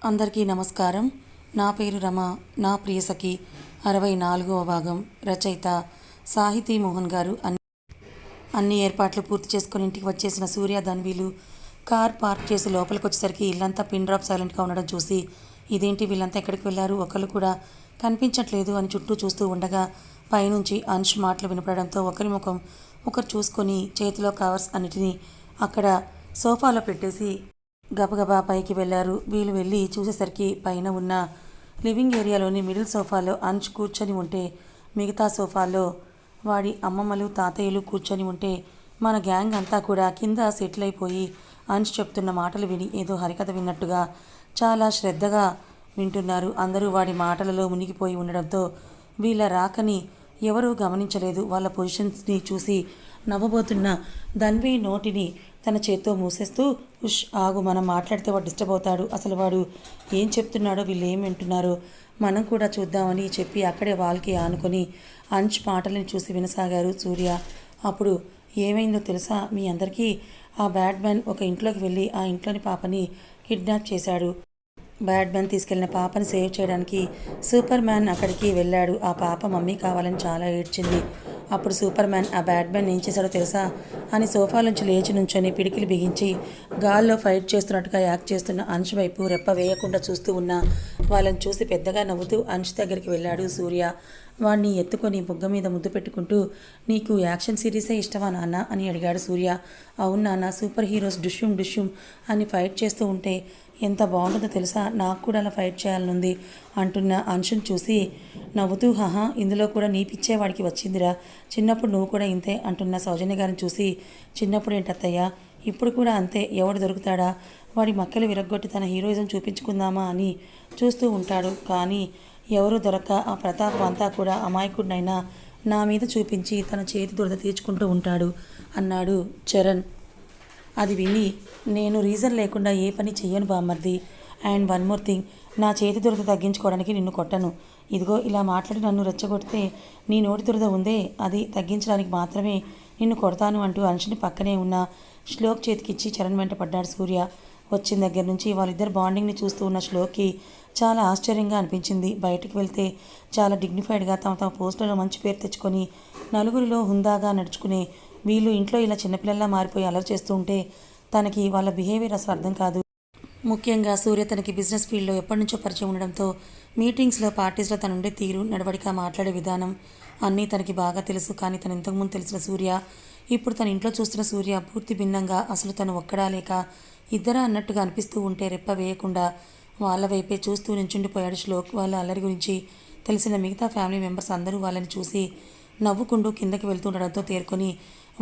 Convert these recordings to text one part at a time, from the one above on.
అందరికీ నమస్కారం. నా పేరు రమ. నా ప్రియసఖి 64వ భాగం. రచయిత సాహితీ మోహన్ గారు. అన్ని ఏర్పాట్లు పూర్తి చేసుకుని ఇంటికి వచ్చేసిన సూర్య, ధన్వీలు కార్ పార్క్ చేసి లోపలికి వచ్చేసరికి ఇల్లంతా పిన్ డ్రాప్ సైలెంట్గా ఉండడం చూసి, ఇదేంటి వీళ్ళంతా ఎక్కడికి వెళ్ళారు, ఒకళ్ళు కూడా కనిపించట్లేదు అని చుట్టూ చూస్తూ ఉండగా పైనుంచి అంశ్ మాటలు వినపడడంతో ఒకరి ముఖం ఒకరు చూసుకొని చేతిలో కవర్స్ అన్నిటినీ అక్కడ సోఫాలో పెట్టేసి గబగబా పైకి వెళ్ళారు. వీళ్ళు వెళ్ళి చూసేసరికి పైన ఉన్న లివింగ్ ఏరియాలోని మిడిల్ సోఫాలో అంశ్ కూర్చొని ఉంటే, మిగతా సోఫాలో వాడి అమ్మమ్మలు తాతయ్యలు కూర్చొని ఉంటే, మన గ్యాంగ్ అంతా కూడా కింద సెటిల్ అయిపోయి అంశ్ చెప్తున్న మాటలు విని ఏదో హరికథ విన్నట్టుగా చాలా శ్రద్ధగా వింటున్నారు. అందరూ వాడి మాటలలో మునిగిపోయి ఉండడంతో వీళ్ళ రాకని ఎవరూ గమనించలేదు. వాళ్ళ పొజిషన్స్ని చూసి నవ్వబోతున్న ధన్వి నోటిని తన చేత్తో మూసేస్తూ, ఉష్ ఆగు, మనం మాట్లాడితే వాడు డిస్టర్బ్ అవుతాడు, అసలు వాడు ఏం చెప్తున్నాడో వీళ్ళు ఏం వింటున్నారో మనం కూడా చూద్దామని చెప్పి అక్కడే వాళ్ళకి ఆనుకొని అంశ్ మాటలను చూసి వినసాగారు సూర్య. అప్పుడు ఏమైందో తెలుసా మీ అందరికీ? ఆ బ్యాడ్ మ్యాన్ ఒక ఇంట్లోకి వెళ్ళి ఆ ఇంట్లోని పాపని కిడ్నాప్ చేశాడు. బ్యాడ్ మ్యాన్ తీసుకెళ్లిన పాపని సేవ్ చేయడానికి సూపర్ మ్యాన్ అక్కడికి వెళ్ళాడు. ఆ పాప మమ్మీ కావాలని చాలా ఏడ్చింది. అప్పుడు సూపర్ మ్యాన్ ఆ బ్యాడ్ మ్యాన్ ఏం చేశాడో తెలుసా అని సోఫా నుంచి లేచి నుంచొని పిడికిలు బిగించి గాల్లో ఫైట్ చేస్తున్నట్టుగా యాక్ట్ చేస్తున్న అంశ్ వైపు రెప్ప వేయకుండా చూస్తూ ఉన్న వాళ్ళని చూసి పెద్దగా నవ్వుతూ అంశ్ దగ్గరికి వెళ్ళాడు సూర్య. వాణ్ణి ఎత్తుకొని బుగ్గ మీద ముద్దు పెట్టుకుంటూ, నీకు యాక్షన్ సిరీసే ఇష్టమా నాన్న అని అడిగాడు సూర్య. అవును నాన్న, సూపర్ హీరోస్ డుష్యూమ్ డుష్యూమ్ అని ఫైట్ చేస్తూ ఉంటే ఎంత బాగుంటుందో తెలుసా, నాకు కూడా అలా ఫైట్ చేయాలనుంది అంటున్న అంశుని చూసి నవ్వుతూ, హహా ఇందులో కూడా నీ పిచ్చే వాడికి వచ్చిందిరా, చిన్నప్పుడు నువ్వు కూడా ఇంతే అంటున్న సౌజన్య గారిని చూసి, చిన్నప్పుడు ఏంటత్తయ్యా, ఇప్పుడు కూడా అంతే, ఎవడు దొరుకుతాడా, వాడి మక్కలు విరగ్గొట్టి తన హీరోయిజం చూపించుకుందామా అని చూస్తూ ఉంటాడు. కానీ ఎవరు దొరక్క ఆ ప్రతాప్ అంతా కూడా అమాయకుడినైనా నా మీద చూపించి తన చేతి దురద తీర్చుకుంటూ ఉంటాడు అన్నాడు చరణ్. అది విని, నేను రీజన్ లేకుండా ఏ పని చెయ్యను బామ్మర్ది. అండ్ వన్ మోర్ థింగ్, నా చేతి దురద తగ్గించుకోవడానికి నిన్ను కొట్టను. ఇదిగో ఇలా మాట్లాడి నన్ను రెచ్చగొడితే నీ నోటి దురద ఉందే, అది తగ్గించడానికి మాత్రమే నిన్ను కొడతాను అంటూ అంశుని పక్కనే ఉన్న శ్లోక్ చేతికిచ్చి చరణ్ వెంట పడ్డాడు సూర్య. వచ్చిన దగ్గర నుంచి వాళ్ళిద్దరు బాండింగ్ని చూస్తూ ఉన్న శ్లోక్కి చాలా ఆశ్చర్యంగా అనిపించింది. బయటకు వెళ్తే చాలా డిగ్నిఫైడ్గా తమ తమ పోస్టులలో మంచి పేరు తెచ్చుకొని నలుగురిలో హుందాగా నడుచుకునే వీళ్ళు ఇంట్లో ఇలా చిన్నపిల్లల్లా మారిపోయి అలరి చేస్తూ ఉంటే తనకి వాళ్ళ బిహేవియర్ అసలు అర్థం కాదు. ముఖ్యంగా సూర్య తనకి బిజినెస్ ఫీల్డ్లో ఎప్పటి నుంచో పరిచయం ఉండడంతో మీటింగ్స్లో పార్టీస్లో తనుండే తీరు, నడవడిక, మాట్లాడే విధానం అన్నీ తనకి బాగా తెలుసు. కానీ తను ఇంతకుముందు తెలిసిన సూర్య ఇప్పుడు తన ఇంట్లో చూస్తున్న సూర్య పూర్తి భిన్నంగా, అసలు తను ఒక్కడా లేక ఇద్దరా అన్నట్టుగా అనిపిస్తూ ఉంటే రెప్ప వేయకుండా వాళ్ళ వైపే చూస్తూ నించుండిపోయాడు శ్లోక్. వాళ్ళ అల్లరి గురించి తెలిసిన మిగతా ఫ్యామిలీ మెంబర్స్ అందరూ వాళ్ళని చూసి నవ్వుకుంటూ కిందకి వెళ్తుండడంతో తేరుకొని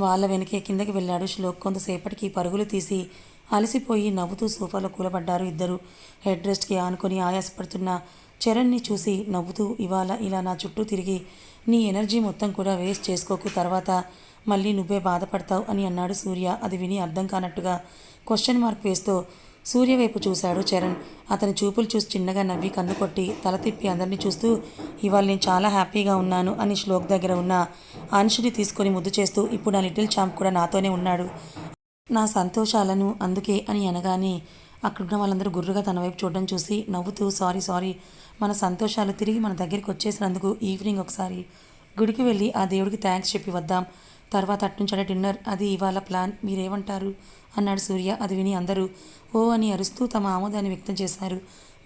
వాళ్ళ వెనకే కిందకి వెళ్ళాడు శ్లోక్. కొంతసేపటికి పరుగులు తీసి అలసిపోయి నవ్వుతూ సోఫాలో కూలబడ్డారు ఇద్దరు. హెడ్ రెస్ట్కి ఆనుకొని ఆయాసపడుతున్న చరణ్ని చూసి నవ్వుతూ, ఇవాళ ఇలా నా చుట్టూ తిరిగి నీ ఎనర్జీ మొత్తం కూడా వేస్ట్ చేసుకోకు, తర్వాత మళ్ళీ నువ్వే బాధపడతావు అని అన్నాడు సూర్య. అది విని అర్థం కానట్టుగా క్వశ్చన్ మార్క్ వేస్తూ సూర్య వైపు చూశాడు చరణ్. అతని చూపులు చూసి చిన్నగా నవ్వి కన్ను కొట్టి తల తిప్పి అందరినీ చూస్తూ, ఇవాళ నేను చాలా హ్యాపీగా ఉన్నాను అని శ్లోక్ దగ్గర ఉన్న అంశుని తీసుకొని ముద్దు చేస్తూ, ఇప్పుడు నా లిటిల్ చాంప్ కూడా నాతోనే ఉన్నాడు, నా సంతోషాలను అందుకే అని అనగానే అక్కడున్న వాళ్ళందరూ గుర్రుగా తన వైపు చూడడం చూసి నవ్వుతూ, సారీ మన సంతోషాలు తిరిగి మన దగ్గరికి వచ్చేసినందుకు ఈవినింగ్ ఒకసారి గుడికి వెళ్ళి ఆ దేవుడికి థ్యాంక్స్ చెప్పి వద్దాం, తర్వాత అట్నుంచి డిన్నర్, అది ఇవాళ ప్లాన్, మీరేమంటారు అన్నాడు సూర్య. అది విని అందరూ ఓ అని అరుస్తూ తమ ఆమోదాన్ని వ్యక్తం చేశారు.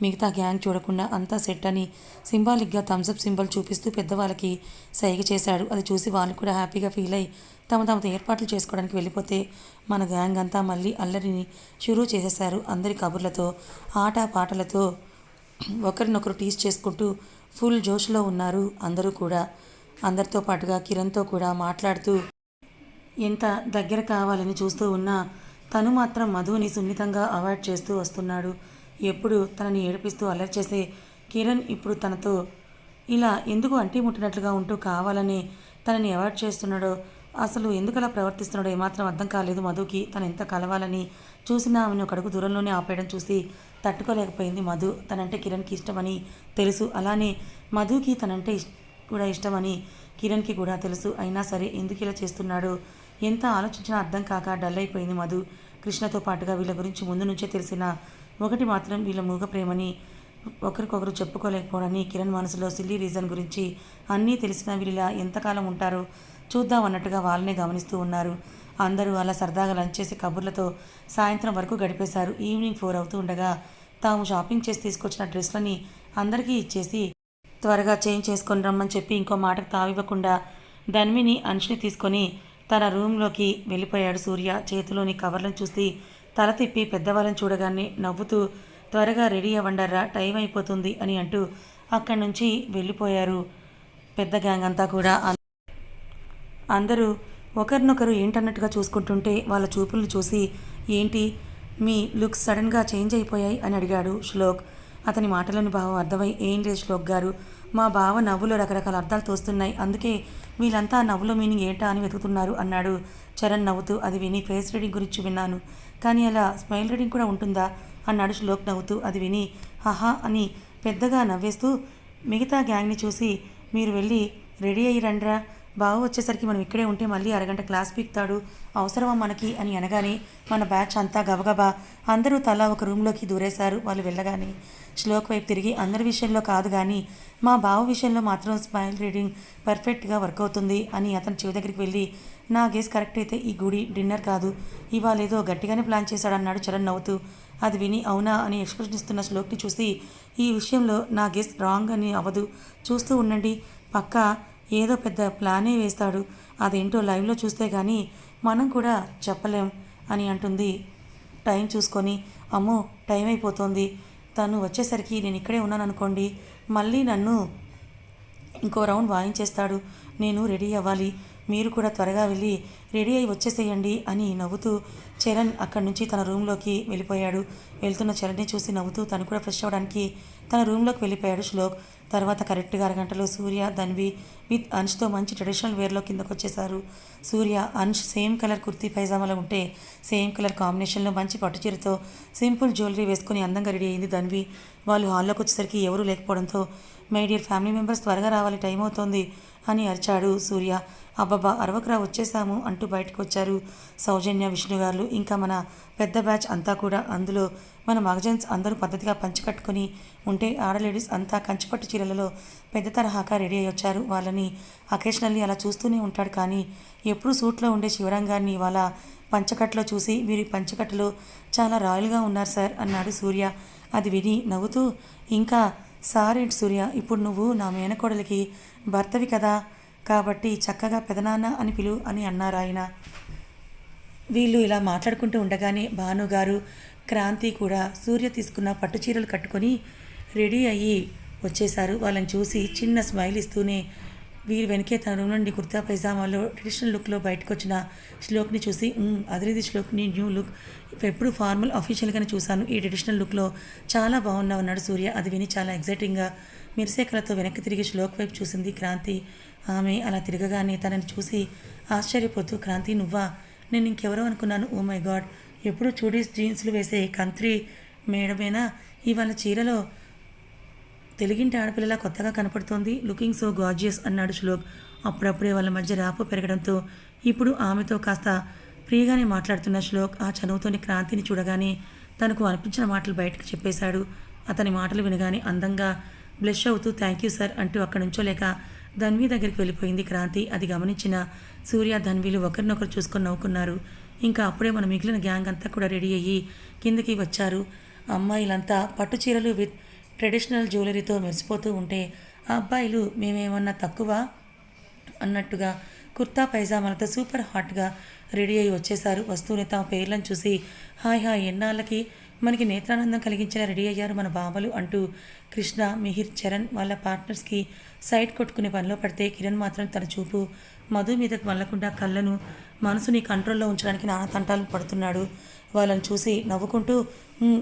మిగతా గ్యాంగ్ చూడకుండా అంతా సెట్ అని సింబాలిక్గా థమ్స్అప్ సింబల్ చూపిస్తూ పెద్దవాళ్ళకి సైగ చేశాడు. అది చూసి వాళ్ళు కూడా హ్యాపీగా ఫీల్ అయ్యి తమ ఏర్పాట్లు చేసుకోవడానికి వెళ్ళిపోతే మన గ్యాంగ్ అంతా మళ్ళీ అల్లరిని షురూ చేసేశారు. అందరి కబుర్లతో, ఆట పాటలతో ఒకరినొకరు టీస్ చేసుకుంటూ ఫుల్ జోష్లో ఉన్నారు అందరూ కూడా. అందరితో పాటుగా కిరణ్తో కూడా మాట్లాడుతూ ఎంత దగ్గర కావాలని చూస్తూ ఉన్నా తను మాత్రం మధుని సున్నితంగా అవాయిడ్ చేస్తూ వస్తున్నాడు. ఎప్పుడు తనని ఏడిపిస్తూ అల్లరి చేసే కిరణ్ ఇప్పుడు తనతో ఇలా ఎందుకు అంటి ముట్టినట్లుగా ఉంటూ కావాలని తనని అవాయిడ్ చేస్తున్నాడో, అసలు ఎందుకు అలా ప్రవర్తిస్తున్నాడో ఏమాత్రం అర్థం కాలేదు మధుకి. తను ఎంత కలవాలని చూసినా ఆమెను ఒక అడుగు దూరంలోనే ఆపేయడం చూసి తట్టుకోలేకపోయింది మధు. తనంటే కిరణ్కి ఇష్టమని తెలుసు, అలానే మధుకి తనంటే కూడా ఇష్టమని కిరణ్కి కూడా తెలుసు. అయినా సరే ఎందుకు ఇలా చేస్తున్నాడో ఎంత ఆలోచించినా అర్థం కాక డల్ అయిపోయింది మధు. కృష్ణతో పాటుగా వీళ్ళ గురించి ముందు నుంచే తెలిసిన ఒకటి మాత్రం వీళ్ళ మూగ ప్రేమని ఒకరికొకరు చెప్పుకోలేకపోవడని కిరణ్ మనసులో సిల్లీ రీజన్ గురించి అన్నీ తెలిసిన వీళ్ళ ఎంతకాలం ఉంటారో చూద్దాం అన్నట్టుగా వాళ్ళనే గమనిస్తూ ఉన్నారు. అందరూ అలా సరదాగా లంచ్ చేసి కబుర్లతో సాయంత్రం వరకు గడిపేశారు. ఈవినింగ్ 4 అవుతూ ఉండగా తాము షాపింగ్ చేసి తీసుకొచ్చిన డ్రెస్లని అందరికీ ఇచ్చేసి త్వరగా చేంజ్ చేసుకొని రమ్మని చెప్పి ఇంకో మాటకు తావివ్వకుండా ధన్విని అంశుని తీసుకొని తన రూమ్లోకి వెళ్ళిపోయాడు సూర్య. చేతిలోని కవర్లను చూసి తల తిప్పి పెద్దవాళ్ళని చూడగానే నవ్వుతూ త్వరగా రెడీ అవ్వండర్రా, టైం అయిపోతుంది అని అంటూ అక్కడి నుంచి వెళ్ళిపోయారు. పెద్ద గ్యాంగ్ అంతా కూడా అందరూ ఒకరినొకరు ఏంటన్నట్టుగా చూసుకుంటుంటే వాళ్ళ చూపులను చూసి ఏంటి మీ లుక్స్ సడన్గా చేంజ్ అయిపోయాయి అని అడిగాడు శ్లోక్. అతని మాటలోని భావం అర్థమై ఏం లేదు శ్లోక్ గారు, మా బావ నవ్వులో రకరకాల అర్థాలు తోస్తున్నాయి, అందుకే వీళ్ళంతా నవ్వులో మీనింగ్ ఏంటా అని వెతుకుతున్నారు అన్నాడు చరణ్ నవ్వుతూ. అది విని ఫేస్ రీడింగ్ గురించి విన్నాను, కానీ అలా స్మైల్ రీడింగ్ కూడా ఉంటుందా అన్నాడు శ్లోక్ నవ్వుతూ. అది విని హహా అని పెద్దగా నవ్వేస్తూ మిగతా గ్యాంగ్ని చూసి మీరు వెళ్ళి రెడీ అయ్యి రండ్రా, బావ వచ్చేసరికి మనం ఇక్కడే ఉంటే మళ్ళీ అరగంట క్లాస్ పీక్తాడు, అవసరమా మనకి అని అనగానే మన బ్యాచ్ అంతా గబగబా అందరూ తలా ఒక రూమ్లోకి దూరేశారు. వాళ్ళు వెళ్ళగానే శ్లోక్ వైపు తిరిగి అందరి విషయంలో కాదు కానీ మా బావ విషయంలో మాత్రం స్మైల్ రీడింగ్ పర్ఫెక్ట్గా వర్క్ అవుతుంది అని అతని చెవి దగ్గరికి వెళ్ళి నా గేస్ కరెక్ట్ అయితే ఈ గుడి డిన్నర్ కాదు, ఇవాళ ఏదో గట్టిగానే ప్లాన్ చేశాడన్నాడు చరణ్ నవ్వుతూ. అది విని అవునా అని ఎక్స్ప్రెషన్ ఇస్తున్న శ్లోక్ని చూసి ఈ విషయంలో నా గెస్ రాంగ్ అని అవ్వదు, చూస్తూ ఉండండి, పక్కా ఏదో పెద్ద ప్లానే వేస్తాడు, అదేంటో లైవ్లో చూస్తే కానీ మనం కూడా చెప్పలేం అని అంటుంది. టైం చూసుకొని అమ్మో టైం అయిపోతుంది, తను వచ్చేసరికి నేను ఇక్కడే ఉన్నాను అనుకోండి, మళ్ళీ నన్ను ఇంకో రౌండ్ వాయించేస్తాడు, నేను రెడీ అవ్వాలి, మీరు కూడా త్వరగా వెళ్ళి రెడీ అయి వచ్చేసేయండి అని నవ్వుతూ చరణ్ అక్కడి నుంచి తన రూమ్లోకి వెళ్ళిపోయాడు. వెళ్తున్న చరణ్ని చూసి నవ్వుతూ తను కూడా ఫ్రెష్ అవ్వడానికి తన రూమ్లోకి వెళ్ళిపోయాడు శ్లోక్. తర్వాత కరెక్ట్గా అరగంటలో సూర్య ధన్వి విత్ అంష్తో మంచి ట్రెడిషనల్ వేర్లో కిందకు వచ్చేశారు. సూర్య అంష్ సేమ్ కలర్ కుర్తీ పైజామాలో ఉంటే సేమ్ కలర్ కాంబినేషన్లో మంచి పట్టుచీరతో సింపుల్ జ్యువెలరీ వేసుకుని అందంగా రెడీ అయింది ధన్వి. వాళ్ళు హాల్లోకి వచ్చేసరికి ఎవరూ లేకపోవడంతో మై డియర్ ఫ్యామిలీ మెంబర్స్ త్వరగా రావాలి, టైం అవుతోంది అని అరిచాడు సూర్య. అబ్బబ్బా అరవకురా వచ్చేసాము అంటూ బయటకు వచ్చారు సౌజన్య, విష్ణుగారులు, ఇంకా మన పెద్ద బ్యాచ్ అంతా కూడా. అందులో మన మగజన్స్ అందరూ పద్ధతిగా పంచికట్టుకుని ఉంటే ఆడలేడీస్ అంతా కంచిపట్టు చీరలలో పెద్ద తరహాగా రెడీ అయ్యి వచ్చారు. వాళ్ళని అకేషనల్లీ అలా చూస్తూనే ఉంటాడు, కానీ ఎప్పుడూ సూట్లో ఉండే శివరంగాన్ని వాళ్ళ పంచకట్టులో చూసి వీరి పంచకట్టులో చాలా రాయల్గా ఉన్నారు సార్ అన్నాడు సూర్య. అది విని నవ్వుతూ ఇంకా సార్ ఏంటి సూర్య, ఇప్పుడు నువ్వు నా మేనకోడలికి భర్తవి కదా, కాబట్టి చక్కగా పెదనాన్న అని పిలు అని అన్నారు ఆయన. వీళ్ళు ఇలా మాట్లాడుకుంటూ ఉండగానే భానుగారు, క్రాంతి కూడా సూర్య తీసుకున్న పట్టు చీరలు కట్టుకొని రెడీ అయ్యి వచ్చేశారు. వాళ్ళని చూసి చిన్న స్మైల్ ఇస్తూనే వీరి వెనకే తన రూమ్ నుండి కుర్తా పైజామాలో ట్రెడిషనల్ లుక్లో బయటకు వచ్చిన శ్లోక్ని చూసి అదిరిది శ్లోక్, నీ న్యూ లుక్, ఎప్పుడు ఫార్మల్ అఫీషియల్గానే చూశాను, ఈ ట్రెడిషనల్ లుక్లో చాలా బాగున్నావు అన్నాడు సూర్య. అది విని చాలా ఎగ్జైటింగ్గా మెరిసే కళతో వెనక్కి తిరిగి శ్లోక్ వైపు చూసింది క్రాంతి. ఆమె అలా తిరగగానే తనని చూసి ఆశ్చర్యపోతూ క్రాంతి నువ్వా, నేను ఇంకెవరో అనుకున్నాను, ఓ మై గాడ్, ఎప్పుడు చూడీస్ జీన్స్లు వేసే కంత్రి మేడమేనా ఇవాళ చీరలో తెలుగింటి ఆడపిల్లలా కొత్తగా కనపడుతోంది, లుకింగ్ సో గార్జియస్ అన్నాడు శ్లోక్. అప్పుడప్పుడే వాళ్ళ మధ్య రాపు పెరగడంతో ఇప్పుడు ఆమెతో కాస్త ఫ్రీగానే మాట్లాడుతున్న శ్లోక్ ఆ చనువుతోని క్రాంతిని చూడగానే తనకు అనిపించిన మాటలు బయటకు చెప్పేశాడు. అతని మాటలు వినగానే అందంగా బ్లష్ అవుతూ థ్యాంక్ యూ సార్ అంటూ అక్కడి నుంచోలేక ధన్వి దగ్గరికి వెళ్ళిపోయింది క్రాంతి. అది గమనించిన సూర్య ధన్విలు ఒకరినొకరు చూసుకొని నవ్వుకున్నారు. ఇంకా అప్పుడే మన మిగిలిన గ్యాంగ్ అంతా కూడా రెడీ అయ్యి కిందకి వచ్చారు. అమ్మాయిలంతా పట్టు చీరలు విత్ ట్రెడిషనల్ జ్యువెలరీతో మెరిసిపోతూ ఉంటే ఆ అబ్బాయిలు మేమేమన్నా తక్కువ అన్నట్టుగా కుర్తా పైజామాలతో సూపర్ హాట్గా రెడీ అయ్యి వచ్చేశారు. వస్తూనే తమ పేర్లను చూసి హాయ్ హాయ్ ఎన్నాళ్ళకి మనకి నేత్రానందం కలిగించేలా రెడీ అయ్యారు మన బామలు అంటూ కృష్ణ, మిహిర్, చరణ్ వాళ్ళ పార్ట్నర్స్కి సైడ్ కొట్టుకునే పనిలో పడితే కిరణ్ మాత్రం తన చూపు మధు మీదకు మళ్ళకుండా కళ్ళను మనసుని కంట్రోల్లో ఉంచడానికి నానా తంటాలు పడుతున్నాడు. వాళ్ళని చూసి నవ్వుకుంటూ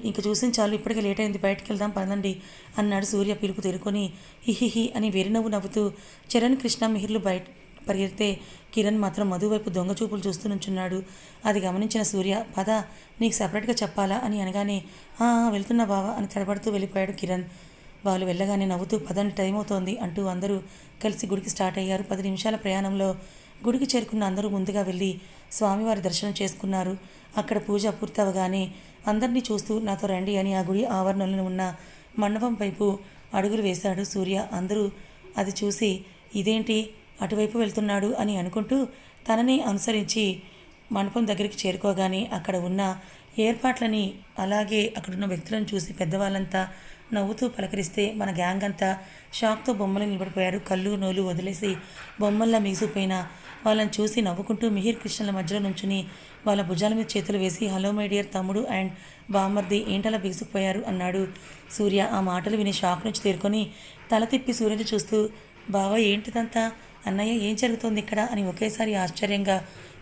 ఇంక చూసిన చాలు, ఇప్పటికే లేట్ అయింది, బయటికి వెళ్దాం పదండి అన్నాడు సూర్య పిలుపు తెరుకొని. హిహిహి అని వెరినవ్వు నవ్వుతూ చరణ్, కృష్ణ, మిహిర్లు బయట పరిగెడితే కిరణ్ మాత్రం మధు వైపు దొంగ చూపులు చూస్తూ నుంచున్నాడు. అది గమనించిన సూర్య పద నీకు సపరేట్గా చెప్పాలా అని అనగానే వెళ్తున్నా బావా అని తడబడుతూ వెళ్ళిపోయాడు కిరణ్. వాళ్ళు వెళ్ళగానే నవ్వుతూ పదండి టైం అవుతోంది అంటూ అందరూ కలిసి గుడికి స్టార్ట్ అయ్యారు. 10 నిమిషాల ప్రయాణంలో గుడికి చేరుకున్న అందరూ ముందుగా వెళ్ళి స్వామివారి దర్శనం చేసుకున్నారు. అక్కడ పూజ పూర్తవగానే అందరినీ చూస్తూ నాతో రండి అని ఆ గుడి ఆవరణలో ఉన్న మండపం వైపు అడుగులు వేశాడు సూర్య. అందరూ అది చూసి ఇదేంటి అటువైపు వెళ్తున్నాడు అని అనుకుంటూ తనని అనుసరించి మండపం దగ్గరికి చేరుకోగానే అక్కడ ఉన్న ఏర్పాట్లని అలాగే అక్కడున్న వ్యక్తులను చూసి పెద్దవాళ్ళంతా నవ్వుతూ పలకరిస్తే మన గ్యాంగ్ అంతా షాక్తో బొమ్మలు నిలబడిపోయారు. కళ్ళు నోలు వదిలేసి బొమ్మల్లా మిగిసిపోయిన వాళ్ళని చూసి నవ్వుకుంటూ మిహిర్ కృష్ణల మధ్యలో నుంచుని వాళ్ళ భుజాల మీద చేతులు వేసి హలో మై డియర్ తమ్ముడు అండ్ బామ్మర్ది ఏంటలా బిగిసిపోయారు అన్నాడు సూర్య. ఆ మాటలు విని షాక్ నుంచి తేరుకొని తల తిప్పి సూర్యుని చూస్తూ బావా ఏంటిదంతా, అన్నయ్య ఏం జరుగుతోంది ఇక్కడ అని ఒకేసారి ఆశ్చర్యంగా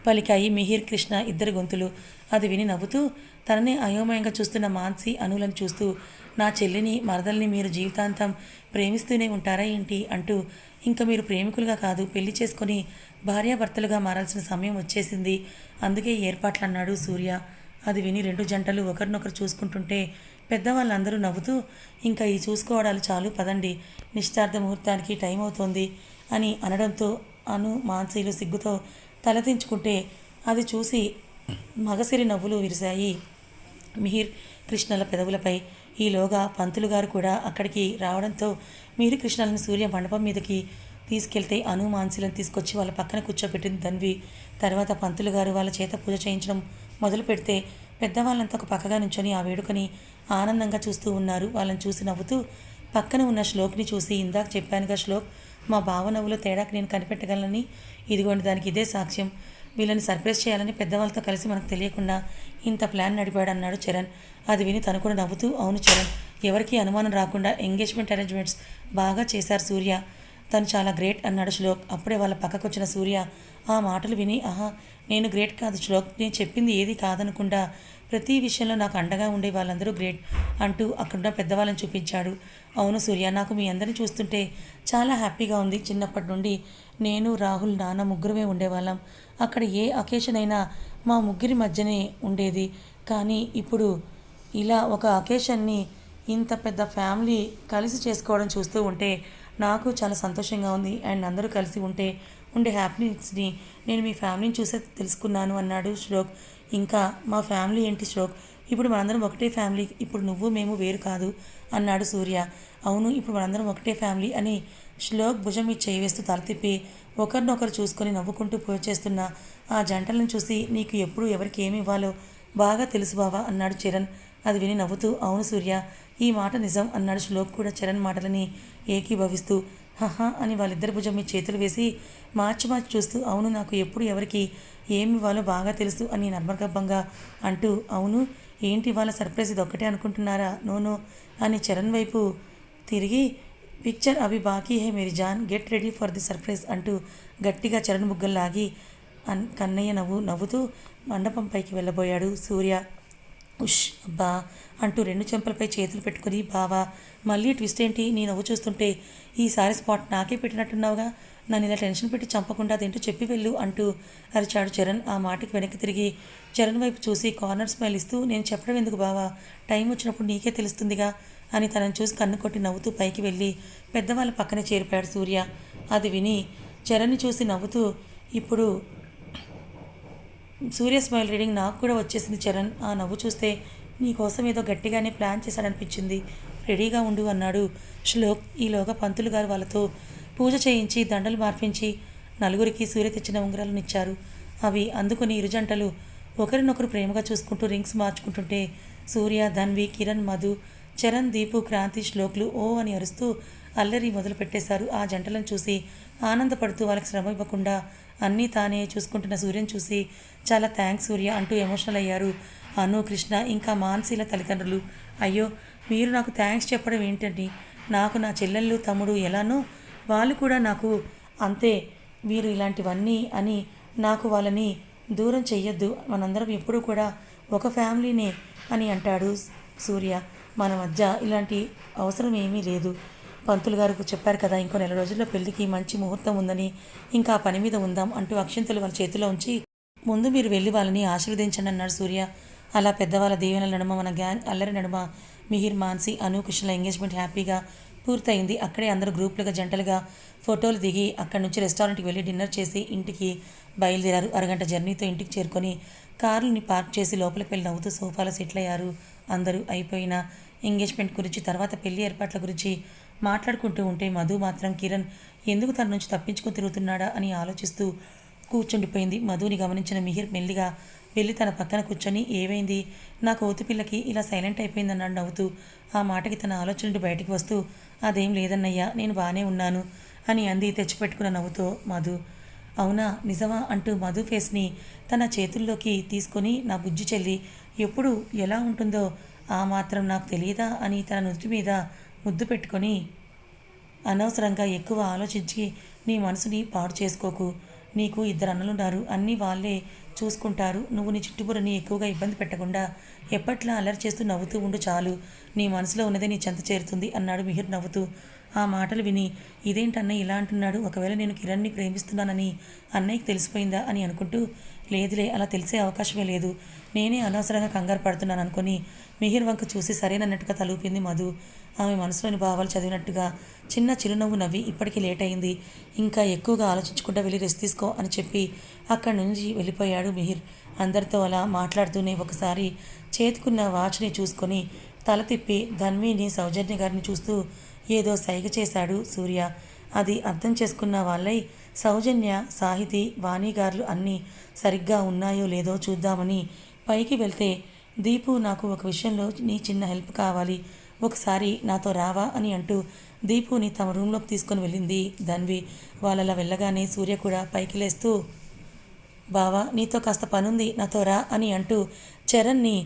పలికాయి మిహిర్ కృష్ణ ఇద్దరి గొంతులు. అది విని నవ్వుతూ తననే అయోమయంగా చూస్తున్న మాన్సి అనులను చూస్తూ నా చెల్లిని మరదల్ని మీరు జీవితాంతం ప్రేమిస్తూనే ఉంటారా ఏంటి అంటూ ఇంకా మీరు ప్రేమికులుగా కాదు పెళ్లి చేసుకొని భార్యాభర్తలుగా మారాల్సిన సమయం వచ్చేసింది, అందుకే ఏర్పాట్లు అన్నాడు సూర్య. అది విని రెండు జంటలు ఒకరినొకరు చూసుకుంటుంటే పెద్దవాళ్ళందరూ నవ్వుతూ ఇంకా ఈ చూసుకోవడాలు చాలు పదండి, నిశ్చార్థ ముహూర్తానికి టైం అవుతోంది అని అనడంతో అను మాన్సీలు సిగ్గుతో తలదించుకుంటే అది చూసి మగసిరి నవ్వులు విరిశాయి మిహిర్ కృష్ణల పెదవులపై. ఈలోగా పంతులు గారు కూడా అక్కడికి రావడంతో మిహిర్ కృష్ణలను సూర్య మండపం మీదకి తీసుకెళ్తే అను మాన్సీలను తీసుకొచ్చి వాళ్ళ పక్కన కూర్చోబెట్టింది ధన్వి. తర్వాత పంతులు గారు వాళ్ళ చేత పూజ చేయించడం మొదలు పెడితే పెద్దవాళ్ళంతా ఒక పక్కగా నుంచొని ఆ వేడుకని ఆనందంగా చూస్తూ ఉన్నారు. వాళ్ళని చూసి నవ్వుతూ పక్కన ఉన్న శ్లోక్ని చూసి ఇందాక చెప్పానుగా శ్లోక్, మా బావ నవ్వులో తేడాకి నేను కనిపెట్టగలనని, ఇదిగోండి దానికి ఇదే సాక్ష్యం. వీళ్ళని సర్ప్రైజ్ చేయాలని పెద్దవాళ్ళతో కలిసి మనకు తెలియకుండా ఇంత ప్లాన్ నడిపాడు అన్నాడు చరణ్. అది విని తను కూడా నవ్వుతూ అవును చరణ్, ఎవరికీ అనుమానం రాకుండా ఎంగేజ్మెంట్ అరేంజ్మెంట్స్ బాగా చేశారు సూర్య, తను చాలా గ్రేట్ అన్నాడు శ్లోక్. అప్పుడే వాళ్ళ పక్కకు వచ్చిన సూర్య ఆ మాటలు విని ఆహా నేను గ్రేట్ కాదు శ్లోక్, నేను చెప్పింది ఏది కాదనకుండా ప్రతి విషయంలో నాకు అండగా ఉండే వాళ్ళందరూ గ్రేట్ అంటూ అక్కడున్న పెద్దవాళ్ళని చూపించాడు. అవును సూర్య, నాకు మీ అందరిని చూస్తుంటే చాలా హ్యాపీగా ఉంది. చిన్నప్పటి నుండి నేను రాహుల్ నాన్న ముగ్గురమే ఉండేవాళ్ళం. అక్కడ ఏ అకేషన్ అయినా మా ముగ్గురి మధ్యనే ఉండేది. కానీ ఇప్పుడు ఇలా ఒక అకేషన్ని ఇంత పెద్ద ఫ్యామిలీ కలిసి చేసుకోవడం చూస్తూ ఉంటే నాకు చాలా సంతోషంగా ఉంది. అండ్ అందరూ కలిసి ఉండే హ్యాపీనెస్ని నేను మీ ఫ్యామిలీని చూసే తెలుసుకున్నాను అన్నాడు శ్లోక్. ఇంకా మా ఫ్యామిలీ ఏంటి శ్లోక్, ఇప్పుడు మనందరం ఒకటే ఫ్యామిలీ, ఇప్పుడు నువ్వు మేము వేరు కాదు అన్నాడు సూర్య. అవును ఇప్పుడు మనందరం ఒకటే ఫ్యామిలీ అని శ్లోక్ భుజం మీద చేయి వేస్తూ తల తిప్పి ఒకరినొకరు చూసుకొని నవ్వుకుంటూ పూజ చేస్తున్న ఆ జంటలను చూసి నీకు ఎప్పుడు ఎవరికి ఏమి ఇవ్వాలో బాగా తెలుసు బావా అన్నాడు చరణ్. అది విని నవ్వుతూ అవును సూర్య, ఈ మాట నిజం అన్నాడు శ్లోక్ కూడా చరణ్ మాటలని ఏకీభవిస్తూ. హహా అని వాళ్ళిద్దరి భుజం మీద చేతులు వేసి మార్చి చూస్తూ అవును నాకు ఎప్పుడు ఎవరికి ఏమి ఇవ్వాలో బాగా తెలుసు అని నర్మగర్భంగా అంటూ అవును ఏంటి ఇవాళ సర్ప్రైజ్ ఇది ఒక్కటే అనుకుంటున్నారా, నోనో అని చరణ్ వైపు తిరిగి పిక్చర్ అవి బాకీ hey Mary John get ready for the surprise అంటూ గట్టిగా చరణ్ బుగ్గల్లాగి కన్నయ్య నవ్వుతూ మండపం పైకి వెళ్ళబోయాడు సూర్య. ఉష్ అబ్బా అంటూ రెండు చెంపలపై చేతులు పెట్టుకుని బావా మళ్ళీ ట్విస్ట్ ఏంటి, నీ నవ్వు చూస్తుంటే ఈసారి స్పాట్ నాకే పెట్టినట్టున్నావుగా, నన్ను ఇలా టెన్షన్ పెట్టి చంపకుండా అదేంటో చెప్పి వెళ్ళు అంటూ అరిచాడు చరణ్. ఆ మాటకి వెనక్కి తిరిగి చరణ్ వైపు చూసి కార్నర్ స్మైల్ ఇస్తూ నేను చెప్పడం ఎందుకు బావా, టైం వచ్చినప్పుడు నీకే తెలుస్తుందిగా అని తనని చూసి కన్ను కొట్టి నవ్వుతూ పైకి వెళ్ళి పెద్దవాళ్ళ పక్కనే చేరిపోయాడు సూర్య. అది విని చరణ్ని చూసి నవ్వుతూ ఇప్పుడు సూర్య స్మైల్ రీడింగ్ నాకు కూడా వచ్చేసింది చరణ్, ఆ నవ్వు చూస్తే నీకోసం ఏదో గట్టిగానే ప్లాన్ చేశాడనిపించింది, రెడీగా ఉండు అన్నాడు శ్లోక్. ఈలోగా పంతులు గారు వాళ్ళతో పూజ చేయించి దండలు మార్పించి నలుగురికి సూర్య తెచ్చిన ఉంగరాలను ఇచ్చారు. అవి అందుకుని ఇరు జంటలు ఒకరినొకరు ప్రేమగా చూసుకుంటూ రింగ్స్ మార్చుకుంటుంటే సూర్య ధన్వి కిరణ్ మధు చరణ్ దీపు క్రాంతి శ్లోక్లు ఓ అని అరుస్తూ అల్లరి మొదలు పెట్టేశారు. ఆ జంటలను చూసి ఆనందపడుతూ వాళ్ళకి శ్రమ ఇవ్వకుండా అన్నీ తానే చూసుకుంటున్న సూర్యని చూసి చాలా థ్యాంక్స్ సూర్య అంటూ ఎమోషనల్ అయ్యారు అను కృష్ణ ఇంకా మాన్సీల తల్లిదండ్రులు. అయ్యో మీరు నాకు థ్యాంక్స్ చెప్పడం ఏంటండి, నాకు నా చెల్లెళ్ళు తమ్ముడు ఎలానో వాళ్ళు కూడా నాకు అంతే, మీరు ఇలాంటివన్నీ అని నాకు వాళ్ళని దూరం చెయ్యొద్దు, మనందరం ఎప్పుడూ కూడా ఒక ఫ్యామిలీనే అని అంటాడు సూర్య. మన మధ్య ఇలాంటి అవసరం ఏమీ లేదు, పంతులు గారు చెప్పారు కదా ఇంకో 4 రోజుల్లో పెళ్లికి మంచి ముహూర్తం ఉందని, ఇంకా పని మీద ఉందాం అంటూ అక్షింతలు వాళ్ళ చేతిలో ఉంచి ముందు మీరు వెళ్ళి వాళ్ళని ఆశీర్వదించండి అన్నాడు సూర్య. అలా పెద్దవాళ్ళ దీవెనల నడుమ మన గ్యాంగ్ అల్లరి నడుమ మిహిర్ మాన్సి అను కృష్ణల ఎంగేజ్మెంట్ హ్యాపీగా పూర్తయింది. అక్కడే అందరూ గ్రూపులుగా జంటలుగా ఫోటోలు దిగి అక్కడి నుంచి రెస్టారెంట్కి వెళ్ళి డిన్నర్ చేసి ఇంటికి బయలుదేరారు. అరగంట జర్నీతో ఇంటికి చేరుకొని కార్లని పార్క్ చేసి లోపలికి వెళ్ళి నవ్వుతూ సోఫాలో సెటిల్ అయ్యారు అందరూ. అయిపోయిన ఎంగేజ్మెంట్ గురించి, తర్వాత పెళ్లి ఏర్పాట్ల గురించి మాట్లాడుకుంటూ ఉంటే మధు మాత్రం కిరణ్ ఎందుకు తన నుంచి తప్పించుకుని తిరుగుతున్నాడా అని ఆలోచిస్తూ కూర్చుండిపోయింది. మధుని గమనించిన మిహిర్ మెల్లిగా వెళ్ళి తన పక్కన కూర్చొని, ఏవైంది, నా కోతిపిల్లకి ఇలా సైలెంట్ అయిపోయిందన్నాడు నవ్వుతూ. ఆ మాటకి తన ఆలోచన నుండి బయటికి వస్తూ, అదేం లేదన్నయ్యా, నేను బాగానే ఉన్నాను అని అంది తెచ్చిపెట్టుకున్న నవ్వుతో. మధు, అవునా, నిజమా అంటూ మధు ఫేస్ని తన చేతుల్లోకి తీసుకొని, నా బుజ్జి చెల్లి ఎప్పుడు ఎలా ఉంటుందో ఆ మాత్రం నాకు తెలియదా అని తన నుదుటి మీద ముద్దు పెట్టుకొని, అనవసరంగా ఎక్కువ ఆలోచించి నీ మనసుని పాడు చేసుకోకు. నీకు 2 అన్నలున్నారు, అన్నీ వాళ్ళే చూసుకుంటారు. నువ్వు నీ చుట్టుపురని ఎక్కువగా ఇబ్బంది పెట్టకుండా ఎప్పట్లా అల్లరి చేస్తూ నవ్వుతూ ఉండు చాలు. నీ మనసులో ఉన్నదే నీ చెంత చేరుతుంది అన్నాడు మిహిర్ నవ్వుతూ. ఆ మాటలు విని, ఇదేంటన్నయ్య ఇలా అంటున్నాడు, ఒకవేళ నేను కిరణ్ని ప్రేమిస్తున్నానని అన్నయ్యకి తెలిసిపోయిందా అని అనుకుంటూ, లేదులే, అలా తెలిసే అవకాశమే లేదు, నేనే అనవసరంగా కంగారు పడుతున్నాను అనుకుని మిహిర్ వంక చూసి సరేనన్నట్టుగా తలూపింది మధు. ఆమె మనసులోని భావాలు చదివినట్టుగా చిన్న చిరునవ్వు నవ్వి, ఇప్పటికీ లేట్ అయింది, ఇంకా ఎక్కువగా ఆలోచించకుండా వెళ్ళి రెస్ట్ తీసుకో అని చెప్పి అక్కడి నుంచి వెళ్ళిపోయాడు మిహిర్. అందరితో అలా మాట్లాడుతూనే ఒకసారి చేతుకున్న వాచ్ని చూసుకొని తల తిప్పి ధన్విని, సౌజన్య గారిని చూస్తూ ఏదో సైగ చేశాడు సూర్య. అది అర్థం చేసుకున్న వాళ్ళై సౌజన్య, సాహితి, వాణిగారులు అన్నీ సరిగ్గా ఉన్నాయో లేదో చూద్దామని పైకి వెళ్తే, దీపు, నాకు ఒక విషయంలో నీ చిన్న హెల్ప్ కావాలి, ఒకసారి నాతో రావా అని అంటూ దీపుని తమ రూమ్లోకి తీసుకొని వెళ్ళింది ధన్వి. వాళ్ళలా వెళ్ళగానే సూర్య కూడా పైకి లేస్తూ, బావా, నీతో కాస్త పనుంది, నాతో రా అని అంటూ చరణ్ని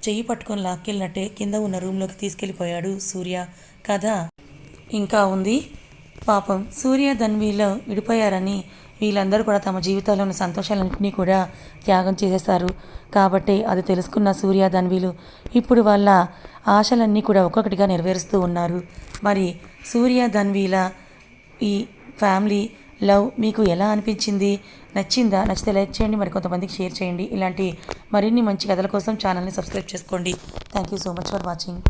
చెయ్యి పట్టుకొని లాక్కెళ్ళినట్టే కింద ఉన్న రూమ్లోకి తీసుకెళ్ళిపోయాడు సూర్య. కథ ఇంకా ఉంది. పాపం సూర్య ధన్విలో విడిపోయారని వీళ్ళందరూ కూడా తమ జీవితాల్లోని సంతోషాలన్నింటినీ కూడా త్యాగం చేసేశారు. కాబట్టి అది తెలుసుకున్న సూర్య ధన్విలు ఇప్పుడు వాళ్ళ ఆశలన్నీ కూడా ఒక్కొక్కటిగా నెరవేరుస్తూ ఉన్నారు. మరి సూర్య ధన్విల ఈ ఫ్యామిలీ లవ్ మీకు ఎలా అనిపించింది? నచ్చిందా? నచ్చితే లైక్ చేయండి, మరి కొంతమందికి షేర్ చేయండి. ఇలాంటి మరిన్ని మంచి కథల కోసం ఛానల్ని సబ్స్క్రైబ్ చేసుకోండి. Thank you so much for watching.